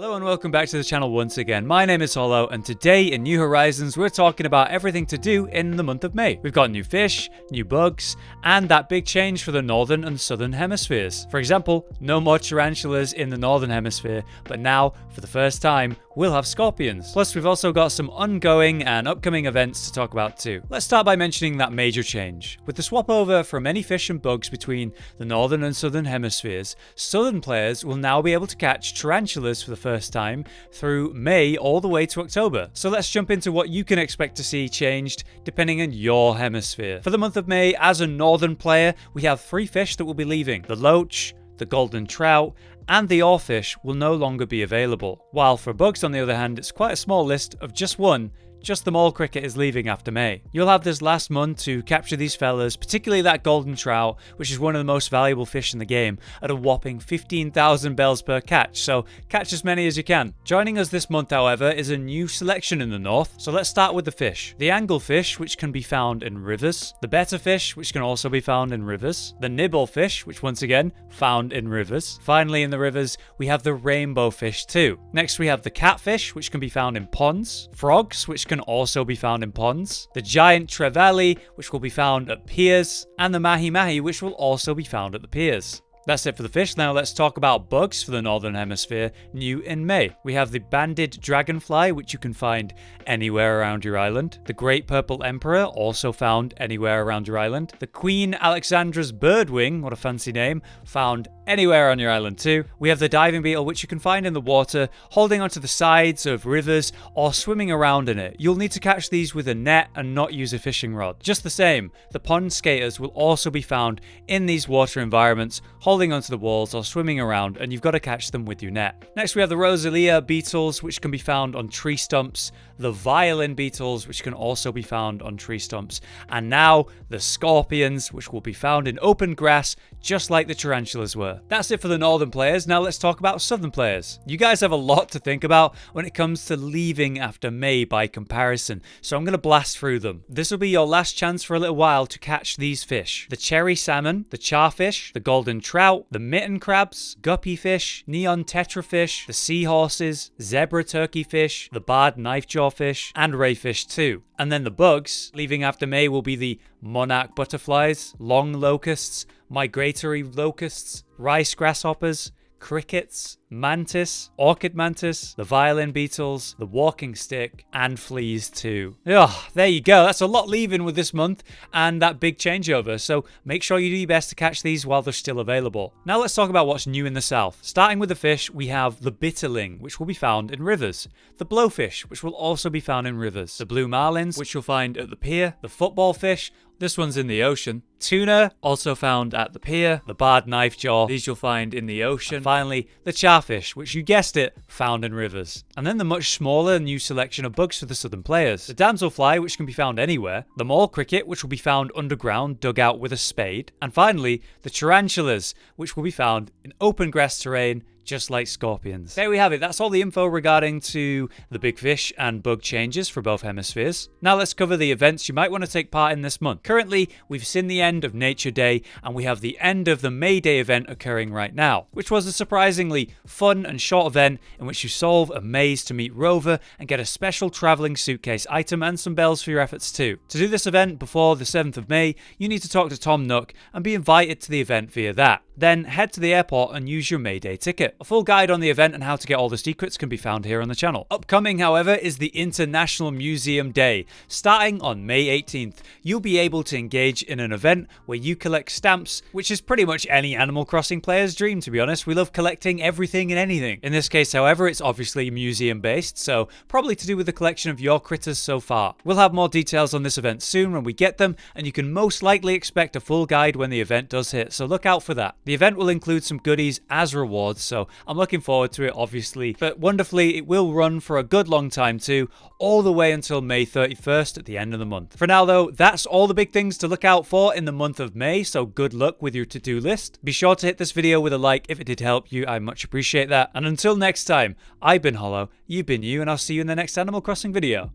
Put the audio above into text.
Hello and welcome back to the channel once again. My name is Hollow, and today in New Horizons we're talking about everything to do in the month of May. We've got new fish, new bugs, and that big change for the northern and southern hemispheres. For example, no more tarantulas in the northern hemisphere, but now, for the first time, we'll have scorpions. Plus, we've also got some ongoing and upcoming events to talk about too. Let's start by mentioning that major change. With the swap over from many fish and bugs between the northern and southern hemispheres, southern players will now be able to catch tarantulas for the first time through May all the way to October. So let's jump into what you can expect to see changed depending on your hemisphere. For the month of May, as a northern player, we have 3 fish that will be leaving. The loach, the golden trout, and the oarfish will no longer be available. While for bugs, on the other hand, it's quite a small list of just one. Just the mole cricket is leaving after May. You'll have this last month to capture these fellas, particularly that golden trout, which is one of the most valuable fish in the game, at a whopping 15,000 bells per catch, so catch as many as you can. Joining us this month, however, is a new selection in the north, so let's start with the fish. The anglefish, which can be found in rivers, the betterfish, which can also be found in rivers, the nibblefish, which once again, found in rivers. Finally, in the rivers, we have the rainbow fish too. Next, we have the catfish, which can be found in ponds, frogs, which can also be found in ponds, the giant trevally, which will be found at piers, and the mahi-mahi, which will also be found at the piers. That's it for the fish. Now let's talk about bugs for the northern hemisphere, new in May. We have the banded dragonfly, which you can find anywhere around your island. The great purple emperor, also found anywhere around your island. The Queen Alexandra's birdwing, what a fancy name, found anywhere on your island too. We have the diving beetle, which you can find in the water, holding onto the sides of rivers or swimming around in it. You'll need to catch these with a net and not use a fishing rod. Just the same, the pond skaters will also be found in these water environments, holding onto the walls or swimming around, and you've got to catch them with your net. Next, we have the Rosalia Beetles, which can be found on tree stumps, the Violin Beetles, which can also be found on tree stumps, and now the scorpions, which will be found in open grass, just like the tarantulas were. That's it for the northern players. Now let's talk about southern players. You guys have a lot to think about when it comes to leaving after May by comparison, so I'm going to blast through them. This will be your last chance for a little while to catch these fish: the cherry salmon, the charfish, the golden trout, the mitten crabs, guppy fish, neon tetrafish, the seahorses, zebra turkey fish, the barred knifejaw fish, and rayfish too. And then the bugs, leaving after May, will be the monarch butterflies, long locusts, migratory locusts, rice grasshoppers, crickets, mantis, orchid mantis, the violin beetles, the walking stick, and fleas too. There you go. That's a lot leaving with this month and that big changeover, so make sure you do your best to catch these while they're still available. Now let's talk about what's new in the south. Starting with the fish, we have the bitterling, which will be found in rivers, the blowfish, which will also be found in rivers, the blue marlins, which you'll find at the pier, the football fish, this one's in the ocean. Tuna, also found at the pier. The barred knifejaw, these you'll find in the ocean. And finally, the charfish, which you guessed it, found in rivers. And then the much smaller new selection of bugs for the southern players. The damselfly, which can be found anywhere. The mole cricket, which will be found underground, dug out with a spade. And finally, the tarantulas, which will be found in open grass terrain, just like scorpions. There we have it. That's all the info regarding to the big fish and bug changes for both hemispheres. Now let's cover the events you might want to take part in this month. Currently, we've seen the end of Nature Day, and we have the end of the May Day event occurring right now, which was a surprisingly fun and short event in which you solve a maze to meet Rover and get a special traveling suitcase item and some bells for your efforts too. To do this event before the 7th of May, you need to talk to Tom Nook and be invited to the event via that. Then head to the airport and use your May Day ticket. A full guide on the event and how to get all the secrets can be found here on the channel. Upcoming, however, is the International Museum Day. Starting on May 18th, you'll be able to engage in an event where you collect stamps, which is pretty much any Animal Crossing player's dream, to be honest. We love collecting everything and anything. In this case, however, it's obviously museum-based, so probably to do with the collection of your critters so far. We'll have more details on this event soon when we get them, and you can most likely expect a full guide when the event does hit, so look out for that. The event will include some goodies as rewards, so I'm looking forward to it, obviously. But wonderfully, it will run for a good long time too, all the way until May 31st at the end of the month. For now though, that's all the big things to look out for in the month of May, so good luck with your to-do list. Be sure to hit this video with a like if it did help you. I much appreciate that. And until next time, I've been Hollow, you've been you, and I'll see you in the next Animal Crossing video.